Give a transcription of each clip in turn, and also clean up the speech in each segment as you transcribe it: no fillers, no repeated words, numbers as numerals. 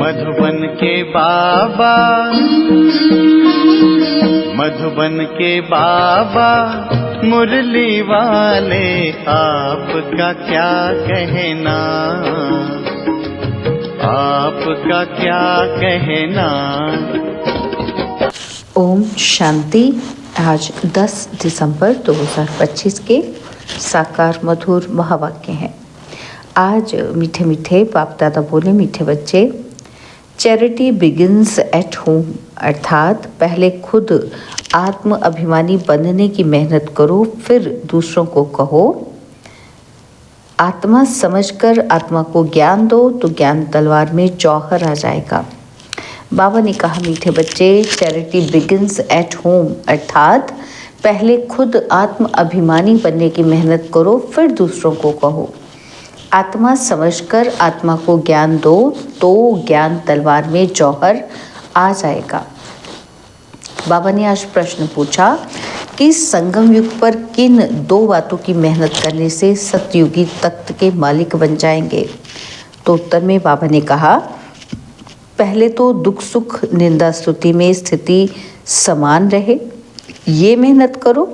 मधुबन के बाबा, मधुबन के बाबा मुरली वाले, आपका क्या कहना, आपका क्या कहना। ओम शांति। आज 10 दिसंबर 2025 के साकार मधुर महावाक्य हैं। आज मीठे मीठे बाप दादा बोले, मीठे बच्चे, चैरिटी बिगिंस एट होम, अर्थात पहले खुद आत्म अभिमानी बनने की मेहनत करो, फिर दूसरों को कहो। आत्मा समझकर आत्मा को ज्ञान दो तो ज्ञान तलवार में जौहर आ जाएगा। बाबा ने कहा, मीठे बच्चे, चैरिटी बिगिंस एट होम, अर्थात पहले खुद आत्म अभिमानी बनने की मेहनत करो, फिर दूसरों को कहो। आत्मा समझकर आत्मा को ज्ञान दो तो ज्ञान तलवार में जौहर आ जाएगा। बाबा ने आज प्रश्न पूछा कि संगम युग पर किन 2 बातों की मेहनत करने से सतयुगी तख्त के मालिक बन जाएंगे। तो उत्तर में बाबा ने कहा, पहले तो दुख सुख निंदा स्तुति में स्थिति समान रहे, ये मेहनत करो।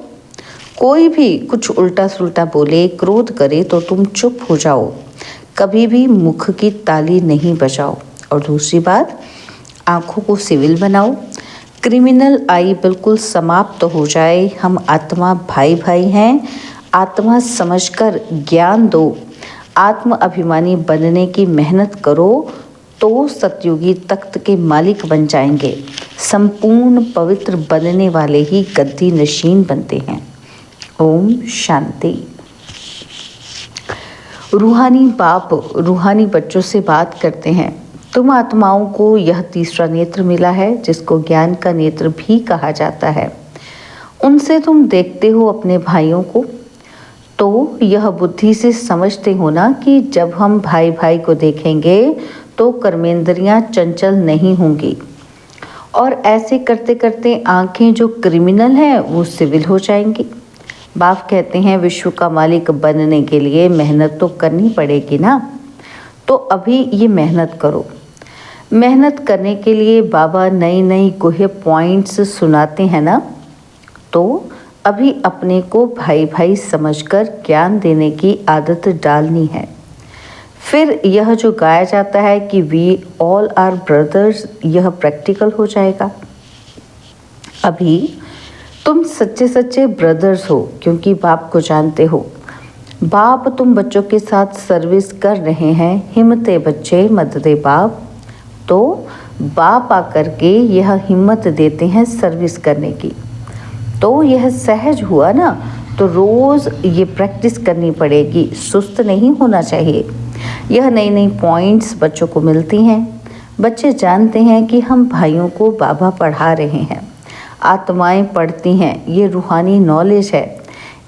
कोई भी कुछ उल्टा सुल्टा बोले, क्रोध करे तो तुम चुप हो जाओ, कभी भी मुख की ताली नहीं बजाओ। और दूसरी बात, आंखों को सिविल बनाओ, क्रिमिनल आई बिल्कुल समाप्त हो जाए। हम आत्मा भाई भाई हैं, आत्मा समझकर ज्ञान दो, आत्म अभिमानी बनने की मेहनत करो तो सतयुगी तख्त के मालिक बन जाएंगे। संपूर्ण पवित्र बनने वाले ही गद्दी नशीन बनते हैं। ओम शांति। रूहानी बाप रूहानी बच्चों से बात करते हैं। तुम आत्माओं को यह तीसरा नेत्र मिला है, जिसको ज्ञान का नेत्र भी कहा जाता है। उनसे तुम देखते हो अपने भाइयों को, तो यह बुद्धि से समझते हो ना कि जब हम भाई भाई को देखेंगे तो कर्मेंद्रियां चंचल नहीं होंगी, और ऐसे करते करते आंखें जो क्रिमिनल हैं वो सिविल हो जाएंगी। बाप कहते हैं, विश्व का मालिक बनने के लिए मेहनत तो करनी पड़ेगी ना, तो अभी ये मेहनत करो। मेहनत करने के लिए बाबा नई नई गुह्य पॉइंट्स सुनाते हैं ना, तो अभी अपने को भाई भाई समझकर ज्ञान देने की आदत डालनी है। फिर यह जो गाया जाता है कि वी ऑल आर ब्रदर्स, यह प्रैक्टिकल हो जाएगा। अभी तुम सच्चे सच्चे ब्रदर्स हो, क्योंकि बाप को जानते हो। बाप तुम बच्चों के साथ सर्विस कर रहे हैं। हिम्मते बच्चे मददे बाप। तो बाप आकर के यह हिम्मत देते हैं सर्विस करने की, तो यह सहज हुआ ना। तो रोज़ ये प्रैक्टिस करनी पड़ेगी, सुस्त नहीं होना चाहिए। यह नई नई पॉइंट्स बच्चों को मिलती हैं। बच्चे जानते हैं कि हम भाइयों को बाबा पढ़ा रहे हैं, आत्माएं पढ़ती हैं। ये रूहानी नॉलेज है,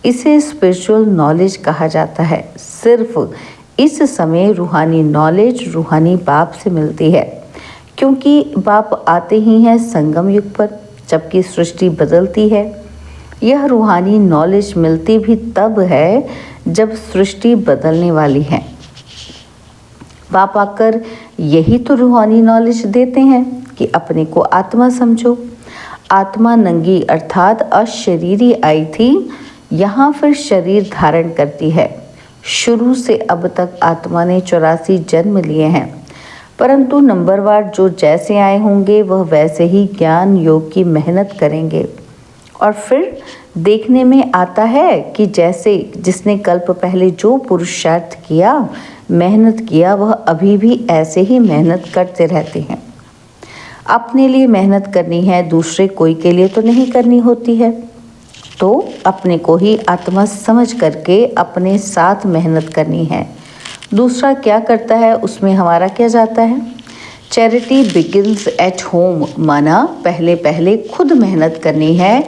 इसे स्पिरिचुअल नॉलेज कहा जाता है। सिर्फ इस समय रूहानी नॉलेज रूहानी बाप से मिलती है, क्योंकि बाप आते ही हैं संगम युग पर, जबकि सृष्टि बदलती है। यह रूहानी नॉलेज मिलती भी तब है जब सृष्टि बदलने वाली है। बाप आकर यही तो रूहानी नॉलेज देते हैं कि अपने को आत्मा समझो। आत्मा नंगी अर्थात अशरीरी आई थी, यहाँ फिर शरीर धारण करती है। शुरू से अब तक आत्मा ने 84 जन्म लिए हैं, परंतु नंबरवार जो जैसे आए होंगे वह वैसे ही ज्ञान योग की मेहनत करेंगे। और फिर देखने में आता है कि जैसे जिसने कल्प पहले जो पुरुषार्थ किया, मेहनत किया, वह अभी भी ऐसे ही मेहनत करते रहते हैं। अपने लिए मेहनत करनी है, दूसरे कोई के लिए तो नहीं करनी होती है। तो अपने को ही आत्मा समझ करके अपने साथ मेहनत करनी है। दूसरा क्या करता है उसमें हमारा क्या जाता है। चैरिटी बिगिंस एट होम, माना पहले पहले खुद मेहनत करनी है,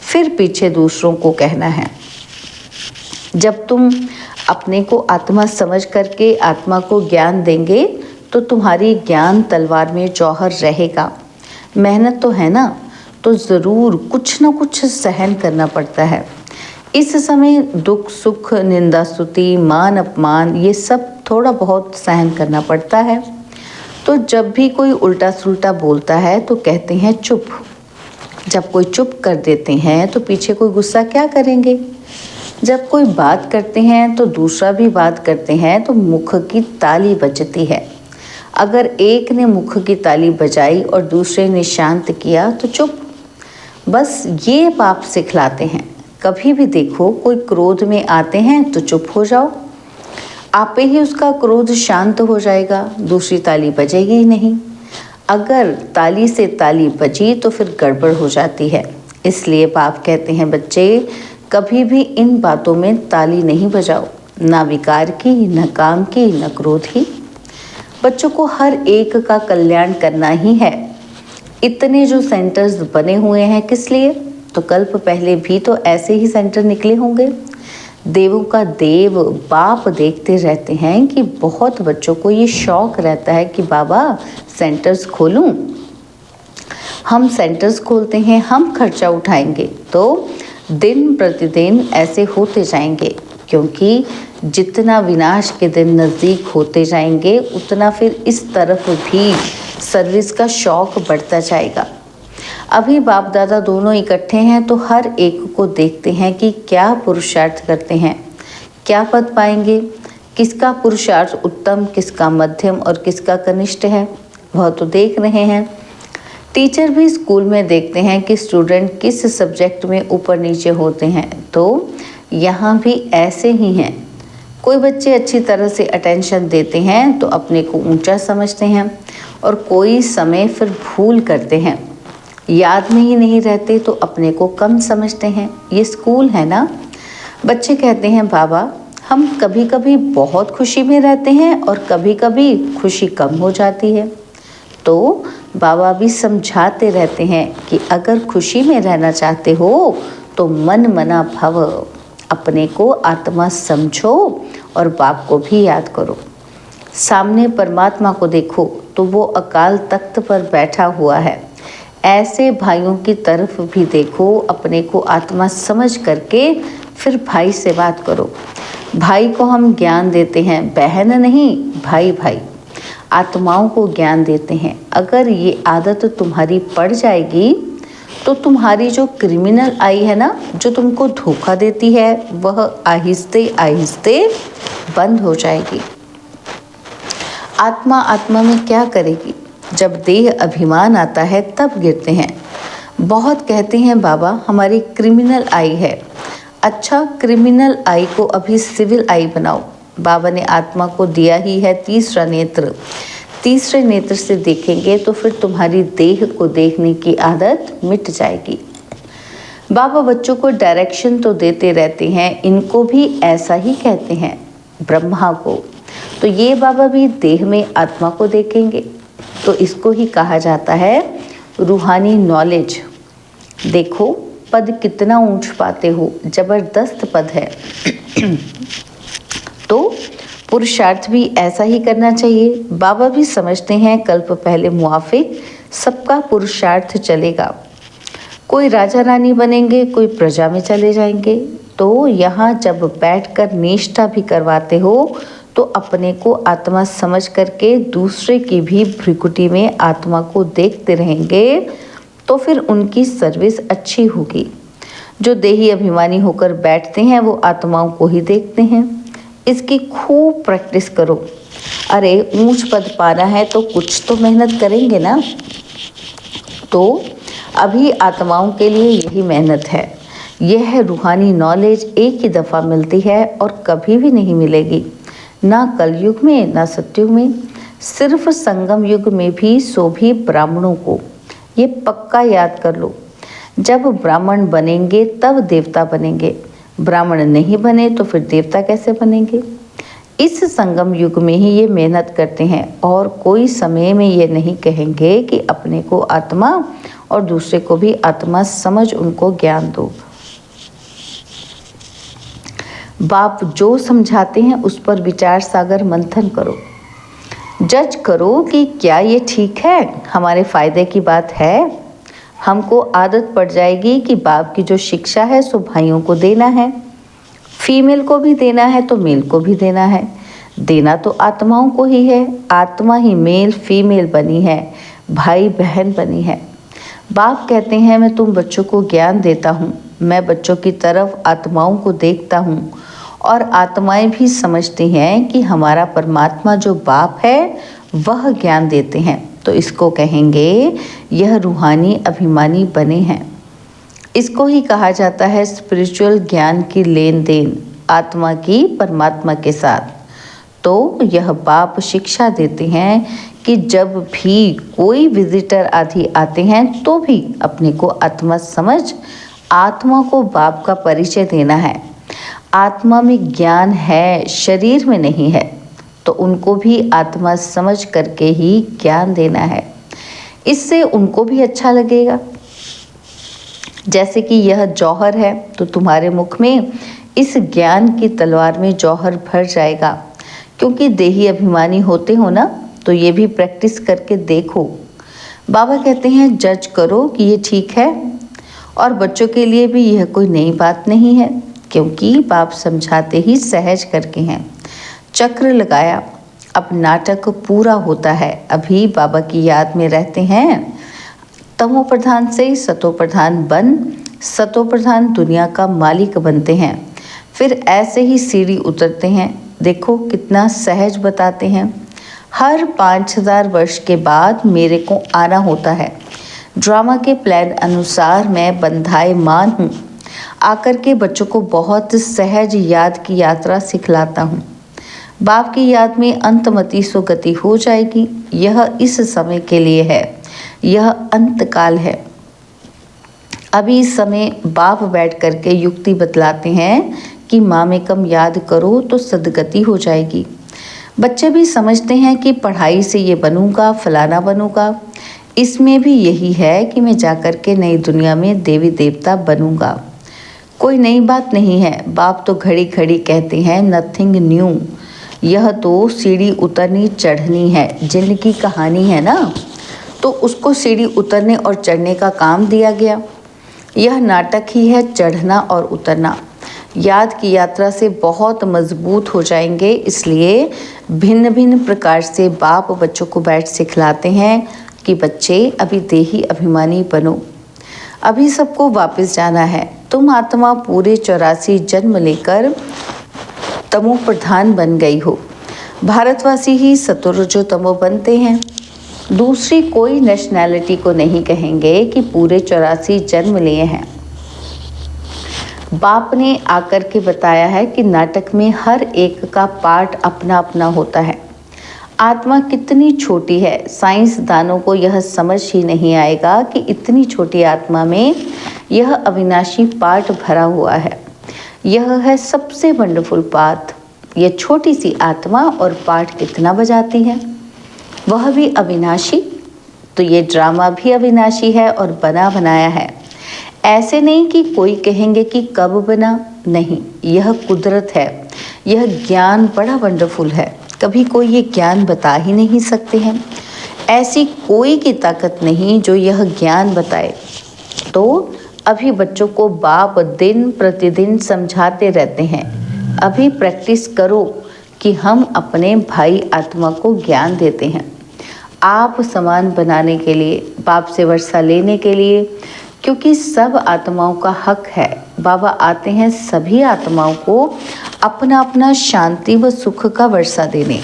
फिर पीछे दूसरों को कहना है। जब तुम अपने को आत्मा समझ करके आत्मा को ज्ञान देंगे तो तुम्हारी ज्ञान तलवार में जौहर रहेगा। मेहनत तो है ना, तो ज़रूर कुछ न कुछ सहन करना पड़ता है। इस समय दुख सुख निंदा स्तुति मान अपमान ये सब थोड़ा बहुत सहन करना पड़ता है। तो तो जब भी कोई उल्टा सुल्टा बोलता है तो कहते हैं चुप। जब कोई चुप कर देते हैं तो पीछे कोई गुस्सा क्या करेंगे। जब कोई बात करते हैं तो दूसरा भी बात करते हैं तो मुख की ताली बजती है। अगर एक ने मुख की ताली बजाई और दूसरे ने शांत किया तो चुप। बस ये बाप सिखलाते हैं। कभी भी देखो कोई क्रोध में आते हैं तो चुप हो जाओ, आपे ही उसका क्रोध शांत हो जाएगा, दूसरी ताली बजेगी ही नहीं। अगर ताली से ताली बजी तो फिर गड़बड़ हो जाती है। इसलिए बाप कहते हैं बच्चे कभी भी इन बातों में ताली नहीं बजाओ, ना विकार की, न काम की, न क्रोध की। बच्चों को हर एक का कल्याण करना ही है। इतने जो सेंटर्स बने हुए हैं किस लिए? तो कल्प पहले भी तो ऐसे ही सेंटर निकले होंगे। देवों का देव बाप देखते रहते हैं कि बहुत बच्चों को ये शौक रहता है कि बाबा सेंटर्स खोलूं। हम सेंटर्स खोलते हैं, हम खर्चा उठाएंगे तो दिन प्रतिदिन ऐसे होते जाएंगे, क्योंकि जितना विनाश के दिन नज़दीक होते जाएंगे उतना फिर इस तरफ भी सर्विस का शौक बढ़ता जाएगा। अभी बाप दादा दोनों इकट्ठे हैं तो हर एक को देखते हैं कि क्या पुरुषार्थ करते हैं, क्या पद पाएंगे, किसका पुरुषार्थ उत्तम, किसका मध्यम और किसका कनिष्ठ है, वह तो देख रहे हैं। टीचर भी स्कूल में देखते हैं कि स्टूडेंट किस सब्जेक्ट में ऊपर नीचे होते हैं, तो यहाँ भी ऐसे ही हैं। कोई बच्चे अच्छी तरह से अटेंशन देते हैं तो अपने को ऊंचा समझते हैं, और कोई समय फिर भूल करते हैं, याद में ही नहीं रहते तो अपने को कम समझते हैं। ये स्कूल है ना। बच्चे कहते हैं बाबा हम कभी कभी बहुत खुशी में रहते हैं और कभी कभी खुशी कम हो जाती है। तो बाबा भी समझाते रहते हैं कि अगर खुशी में रहना चाहते हो तो मन मना भव, अपने को आत्मा समझो और बाप को भी याद करो। सामने परमात्मा को देखो तो वो अकाल तख्त पर बैठा हुआ है। ऐसे भाइयों की तरफ भी देखो, अपने को आत्मा समझ करके फिर भाई से बात करो। भाई को हम ज्ञान देते हैं, बहन नहीं, भाई भाई आत्माओं को ज्ञान देते हैं। अगर ये आदत तुम्हारी पड़ जाएगी तो तुम्हारी जो क्रिमिनल आई है ना, जो तुमको धोखा देती है, वह आहिस्ते आहिस्ते बंद हो जाएगी। आत्मा आत्मा में क्या करेगी? जब देह अभिमान आता है तब गिरते हैं। बहुत कहते हैं बाबा हमारी क्रिमिनल आई है। अच्छा, क्रिमिनल आई को अभी सिविल आई बनाओ। बाबा ने आत्मा को दिया ही है तीसरा नेत्र। तीसरे नेत्र से देखेंगे तो फिर तुम्हारी देह को देखने की आदत मिट जाएगी। बाबा बच्चों को डायरेक्शन तो देते रहते हैं, इनको भी ऐसा ही कहते हैं, ब्रह्मा को। तो ये बाबा भी देह में आत्मा को देखेंगे, तो इसको ही कहा जाता है रूहानी नॉलेज। देखो पद कितना ऊंच पाते हो, जबरदस्त पद है। तो पुरुषार्थ भी ऐसा ही करना चाहिए। बाबा भी समझते हैं कल्प पहले मुआफिक सबका पुरुषार्थ चलेगा। कोई राजा रानी बनेंगे, कोई प्रजा में चले जाएंगे। तो यहाँ जब बैठकर निष्ठा भी करवाते हो तो अपने को आत्मा समझ करके दूसरे की भी भ्रिकुटी में आत्मा को देखते रहेंगे, तो फिर उनकी सर्विस अच्छी होगी। जो देही अभिमानी होकर बैठते हैं वो आत्माओं को ही देखते हैं। इसकी खूब प्रैक्टिस करो। अरे ऊंच पद पाना है तो कुछ तो मेहनत करेंगे ना। तो अभी आत्माओं के लिए यही मेहनत है। यह रूहानी नॉलेज एक ही दफ़ा मिलती है और कभी भी नहीं मिलेगी, ना कलयुग में ना सतयुग में। सिर्फ संगम युग में भी, सो भी ब्राह्मणों को। ये पक्का याद कर लो। जब ब्राह्मण बनेंगे तब देवता बनेंगे, ब्राह्मण नहीं बने तो फिर देवता कैसे बनेंगे। इस संगम युग में ही ये मेहनत करते हैं, और कोई समय में ये नहीं कहेंगे कि अपने को आत्मा और दूसरे को भी आत्मा समझ उनको ज्ञान दो। बाप जो समझाते हैं उस पर विचार सागर मंथन करो। जज करो कि क्या ये ठीक है, हमारे फायदे की बात है। हमको आदत पड़ जाएगी कि बाप की जो शिक्षा है सो भाइयों को देना है, फीमेल को भी देना है तो मेल को भी देना है। देना तो आत्माओं को ही है। आत्मा ही मेल फीमेल बनी है, भाई बहन बनी है। बाप कहते हैं मैं तुम बच्चों को ज्ञान देता हूँ। मैं बच्चों की तरफ आत्माओं को देखता हूँ और आत्माएं भी समझती हैं कि हमारा परमात्मा जो बाप है वह ज्ञान देते हैं। तो इसको कहेंगे यह रूहानी अभिमानी बने हैं। इसको ही कहा जाता है स्पिरिचुअल ज्ञान की लेन देन आत्मा की परमात्मा के साथ। तो यह बाप शिक्षा देते हैं कि जब भी कोई विजिटर आदि आते हैं तो भी अपने को आत्मा समझ आत्मा को बाप का परिचय देना है। आत्मा में ज्ञान है, शरीर में नहीं है, तो उनको भी आत्मा समझ करके ही ज्ञान देना है। इससे उनको भी अच्छा लगेगा। जैसे कि यह जौहर है तो तुम्हारे मुख में इस ज्ञान की तलवार में जौहर भर जाएगा। क्योंकि देही अभिमानी होते हो ना, तो ये भी प्रैक्टिस करके देखो। बाबा कहते हैं जज करो कि ये ठीक है, और बच्चों के लिए भी यह कोई नई बात नहीं है, क्योंकि बाप समझाते ही सहज करके हैं। चक्र लगाया, अब नाटक पूरा होता है। अभी बाबा की याद में रहते हैं। तमो प्रधान से सतो प्रधान बन सतो प्रधान दुनिया का मालिक बनते हैं। फिर ऐसे ही सीढ़ी उतरते हैं। देखो कितना सहज बताते हैं। हर 5000 वर्ष के बाद मेरे को आना होता है। ड्रामा के प्लान अनुसार मैं बंधायमान हूँ। आकर के बच्चों को बहुत सहज याद की यात्रा सिखलाता हूँ। बाप की याद में अंतमति सो गति हो जाएगी। यह इस समय के लिए है, यह अंतकाल है। अभी इस समय बाप बैठ करके युक्ति बतलाते हैं कि माँ में कम याद करो तो सदगति हो जाएगी। बच्चे भी समझते हैं कि पढ़ाई से ये बनूंगा, फलाना बनूंगा। इसमें भी यही है कि मैं जाकर के नई दुनिया में देवी देवता बनूंगा। कोई नई बात नहीं है। बाप तो घड़ी घड़ी कहते हैं नथिंग न्यू। यह तो सीढ़ी उतरनी चढ़नी है, जिनकी कहानी है ना, तो उसको सीढ़ी उतरने और चढ़ने का काम दिया गया। यह नाटक ही है, चढ़ना और उतरना। याद की यात्रा से बहुत मजबूत हो जाएंगे। इसलिए भिन्न भिन्न प्रकार से बाप बच्चों को बैठ सिखलाते हैं कि बच्चे अभी देही अभिमानी बनो। अभी सबको वापस जाना है। तुम आत्मा पूरे 84 जन्म लेकर तमो प्रधान बन गई हो। भारतवासी ही सतोरजो तमो बनते हैं। दूसरी कोई नेशनैलिटी को नहीं कहेंगे कि पूरे 84 जन्म लिए हैं। बाप ने आकर के बताया है कि नाटक में हर एक का पार्ट अपना अपना होता है। आत्मा कितनी छोटी है, साइंसदानों को यह समझ ही नहीं आएगा कि इतनी छोटी आत्मा में यह अविनाशी पार्ट भरा हुआ है। यह है सबसे वंडरफुल पार्ट। यह छोटी सी आत्मा और पार्ट कितना बजाती है, वह भी अविनाशी। तो ये ड्रामा भी अविनाशी है और बना बनाया है। ऐसे नहीं कि कोई कहेंगे कि कब बना, नहीं, यह कुदरत है। यह ज्ञान बड़ा वंडरफुल है। कभी कोई ये ज्ञान बता ही नहीं सकते हैं। ऐसी कोई की ताकत नहीं जो यह ज्ञान बताए। तो अभी बच्चों को बाप दिन प्रतिदिन समझाते रहते हैं, अभी प्रैक्टिस करो कि हम अपने भाई आत्मा को ज्ञान देते हैं। आप समान बनाने के लिए, बाप से वर्षा लेने के लिए, क्योंकि सब आत्माओं का हक है। बाबा आते हैं सभी आत्माओं को अपना अपना शांति व सुख का वर्षा देने।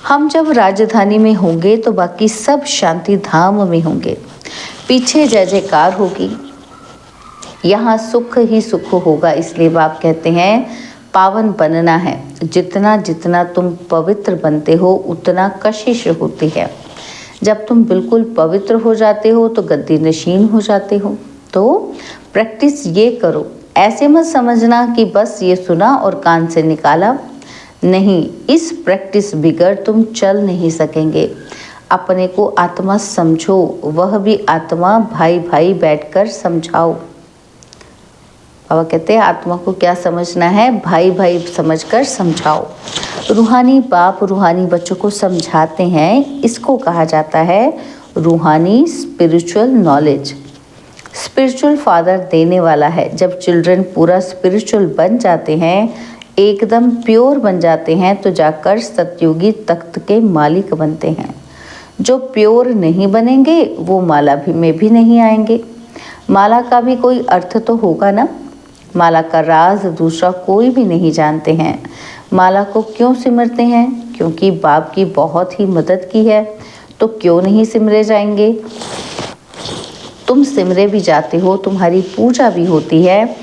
हम जब राजधानी में होंगे तो बाकी सब शांति धाम में होंगे। पीछे जय जयकार होगी, यहाँ सुख ही सुख होगा। इसलिए बाप कहते हैं पावन बनना है। जितना जितना तुम पवित्र बनते हो उतना कशिश होती है। जब तुम बिल्कुल पवित्र हो जाते हो तो गद्दी नशीन हो जाते हो। तो प्रैक्टिस ये करो। ऐसे मत समझना कि बस ये सुना और कान से निकाला, नहीं। इस प्रैक्टिस बिगड़ तुम चल नहीं सकेंगे। अपने को आत्मा समझो, वह भी आत्मा भाई भाई बैठकर समझाओ। बाबा कहते हैं आत्मा को क्या समझना है, भाई भाई समझकर समझाओ। रूहानी बाप रूहानी बच्चों को समझाते हैं। इसको कहा जाता है रूहानी स्पिरिचुअल नॉलेज। स्पिरिचुअल फादर देने वाला है। जब चिल्ड्रन पूरा स्पिरिचुअल बन जाते हैं, एकदम प्योर बन जाते हैं तो जाकर सतयुगी तख्त के मालिक बनते हैं। जो प्योर नहीं बनेंगे वो माला में भी नहीं आएंगे। माला का भी कोई अर्थ तो होगा ना। माला का राज दूसरा कोई भी नहीं जानते हैं। माला को क्यों सिमरते हैं? क्योंकि बाप की बहुत ही मदद की है, तो क्यों नहीं सिमरे जाएंगे। तुम सिमरे भी जाते हो, तुम्हारी पूजा भी होती है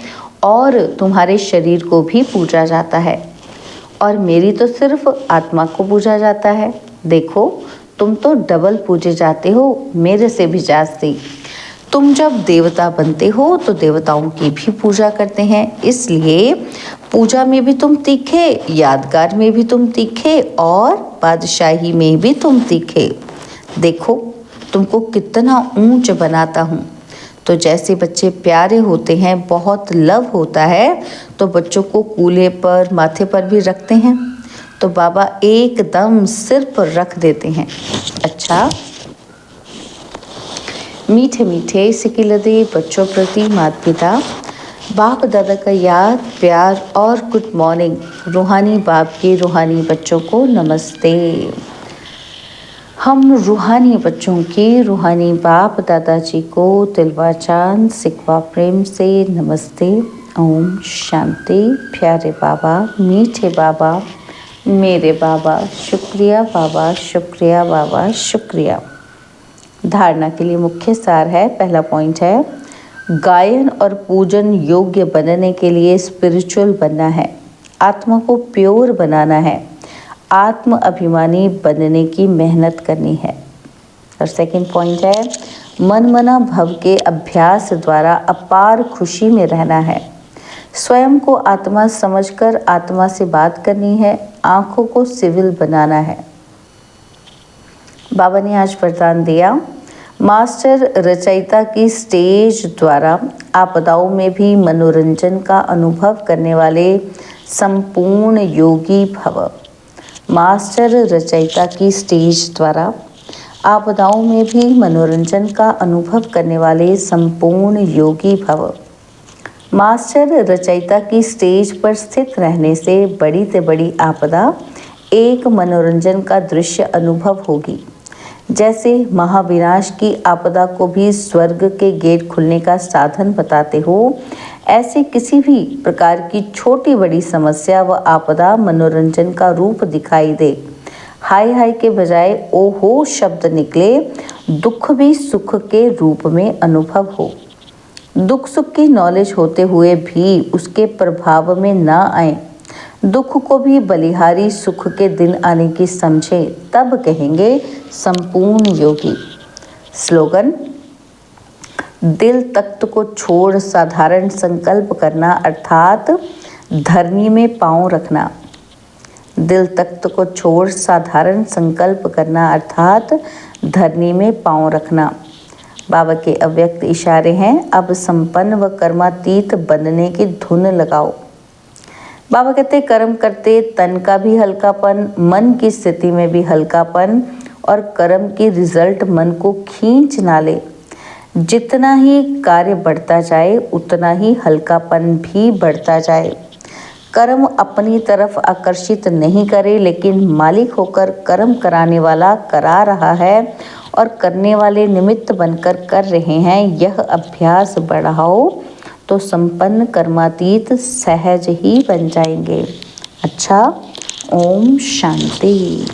और तुम्हारे शरीर को भी पूजा जाता है, और मेरी तो सिर्फ आत्मा को पूजा जाता है। देखो, तुम तो डबल पूजे जाते हो, मेरे से भी जास्ती। तुम जब देवता बनते हो तो देवताओं की भी पूजा करते हैं, इसलिए पूजा में भी तुम तीखे, यादगार में भी तुम तीखे और बादशाही में भी तुम तीखे। देखो, तुमको कितना ऊंच बनाता हूँ। तो जैसे बच्चे प्यारे होते हैं, बहुत लव होता है, तो बच्चों को कूल्हे पर, माथे पर भी रखते हैं, तो बाबा एकदम सिर पर रख देते हैं। अच्छा, मीठे मीठे सिकिलदे बच्चों प्रति माता पिता, बाप दादा का याद, प्यार और गुड मॉर्निंग। रूहानी बाप के रूहानी बच्चों को नमस्ते। हम रूहानी बच्चों के रूहानी बाप दादाजी को तिलवा चांद सिकवा प्रेम से नमस्ते। ओम शांति। प्यारे बाबा, मीठे बाबा, मेरे बाबा, शुक्रिया बाबा, शुक्रिया बाबा, शुक्रिया। धारणा के लिए मुख्य सार है, पहला पॉइंट है, गायन और पूजन योग्य बनने के लिए स्पिरिचुअल बनना है, आत्मा को प्योर बनाना है, आत्म अभिमानी बनने की मेहनत करनी है। और सेकंड पॉइंट है, मन मना भव के अभ्यास द्वारा अपार खुशी में रहना है, स्वयं को आत्मा समझकर आत्मा से बात करनी है, आँखों को सिविल बनाना है। बाबा ने आज वरदान दिया, मास्टर रचयिता की स्टेज द्वारा आपदाओं में भी मनोरंजन का अनुभव करने वाले संपूर्ण योगी भव। मास्टर रचयिता की स्टेज द्वारा आपदाओं में भी मनोरंजन का अनुभव करने वाले संपूर्ण योगी भव। मास्टर रचयिता की स्टेज पर स्थित रहने से बड़ी से बड़ी आपदा एक मनोरंजन का दृश्य अनुभव होगी। जैसे महाविनाश की आपदा को भी स्वर्ग के गेट खुलने का साधन बताते हो, ऐसे किसी भी प्रकार की छोटी बड़ी समस्या व आपदा मनोरंजन का रूप दिखाई दे। हाय हाय के बजाय ओहो शब्द निकले, दुख भी सुख के रूप में अनुभव हो। दुख सुख की नॉलेज होते हुए भी उसके प्रभाव में ना आए। दुख को भी बलिहारी सुख के दिन आने की समझे, तब कहेंगे संपूर्ण योगी। स्लोगन, दिल तख्त को छोड़ साधारण संकल्प करना अर्थात धरनी में पांव रखना। दिल तख्त को छोड़ साधारण संकल्प करना अर्थात धरनी में पांव रखना। बाबा के अव्यक्त इशारे हैं, अब संपन्न व कर्मातीत बनने की धुन लगाओ। बाबा कहते, कर्म करते तन का भी हल्कापन, मन की स्थिति में भी हल्कापन, और कर्म की रिजल्ट मन को खींच ना ले। जितना ही कार्य बढ़ता जाए उतना ही हल्कापन भी बढ़ता जाए। कर्म अपनी तरफ आकर्षित नहीं करे, लेकिन मालिक होकर कर्म कराने वाला करा रहा है और करने वाले निमित्त बनकर कर रहे हैं। यह अभ्यास बढ़ाओ तो संपन्न कर्मातीत सहज ही बन जाएंगे। अच्छा, ओम शांति।